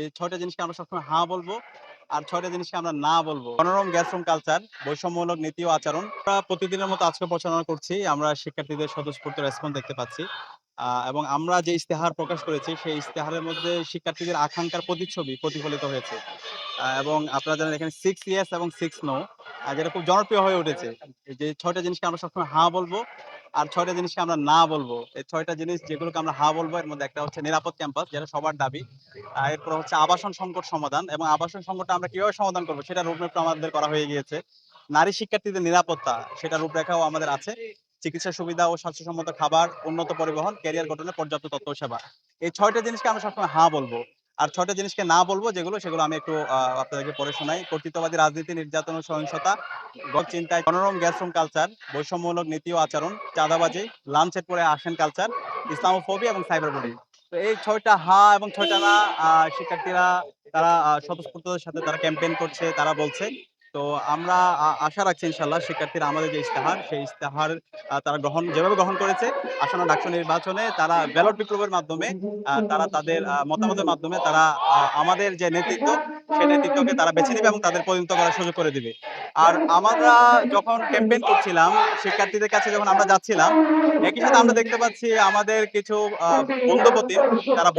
এই ৬ টা জিনিসকে আমরা সবসময় হ্যাঁ বলবো। আর ৬ টা জিনিসকে আমরা না বলবো। মনোরম গ্যাসরুম কালচার, বৈষম্যমূলক নীতি ও আচরণ। আমরা প্রতিদিনের মতো আজকেও পরিচালনা করছি। আমরা শিক্ষার্থীদের স্বতঃস্ফূর্ত রেসপন্স দেখতে পাচ্ছি। এবং আমরা যে ইস্তেহার প্রকাশ করেছি, সেই ইস্তেহারের মধ্যে শিক্ষার্থীদের আকাঙ্ক্ষার প্রতিচ্ছবি প্রতিফলিত হয়েছে। এবং আপনারা জানেন এখানে 6 ইয়েস এবং 6 নো যেটা খুব জনপ্রিয় হয়ে উঠেছে। এই যে ৬ টা জিনিসকে আমরা সবসময় হ্যাঁ বলবো। আর ৬ টা জিনিসকে আমরা না বলবো। এই ৬ টা জিনিস যেগুলোকে আমরা হ্যাঁ বলবো এর মধ্যে একটা হচ্ছে নিরাপদ ক্যাম্পাস যেটা সবার দাবি। এরপর হচ্ছে আবাসন সংকট সমাধান এবং আবাসন সংকটটা আমরা কিভাবে সমাধান করব সেটার রূপরেখা আমাদের করা হয়ে গিয়েছে। নারী শিক্ষার্থীদের নিরাপত্তা সেটার রূপরেখাও আমাদের আছে। চিকিৎসা সুবিধা ও স্বাস্থ্যসম্মত খাবার, উন্নত পরিবহন, ক্যারিয়ার গঠনে পর্যাপ্ত তথ্য ও সেবা। এই ৬ টা জিনিসকে আমরা সবসময় হ্যাঁ বলব। আর ৬ টা জিনিসকে না বলব যেগুলো সেগুলো আমি একটু আপনাদেরকে পড়ে শোনাই। কর্তৃত্ববাদী রাজনীতি, নির্যাতন ও সহিংসতা, চিন্তায় মনোরম গ্যাসরুম কালচার, বৈষম্যমূলক নীতি ও আচরণ, চাঁদাবাজি, লাঞ্চের পরে আসেন কালচার, ইসলামোফোবিয়া এবং সাইবার বুলিং। তো এই ৬ টা হা এবং ৬ টা না শিক্ষার্থীরা তারা স্বতঃস্ফূর্ততার সাথে তারা ক্যাম্পেইন করছে, তারা বলছে। তো আমরা আশা রাখছি ইনশাআল্লাহ শিক্ষার্থীরা আমাদের যে ইস্তেহার, সেই ইস্তেহার তারা যেভাবে গ্রহণ করেছে, আসন্ন ডাকসু নির্বাচনে তারা ব্যালট বিপ্লবের মাধ্যমে তারা তাদের মতামতের মাধ্যমে তারা আমাদের যে নেতৃত্ব, সেই নেতৃত্বকে তারা বেছে নিবে এবং তাদের প্রতিনিধিত্ব করার সুযোগ করে দিবে। আর আমরা যখন ক্যাম্পেইন করছিলাম, শিক্ষার্থীদের কাছে যখন আমরা যাচ্ছিলাম, একই সাথে আমরা দেখতে পাচ্ছি আমাদের কিছু বন্ধুপ্রতিম তারা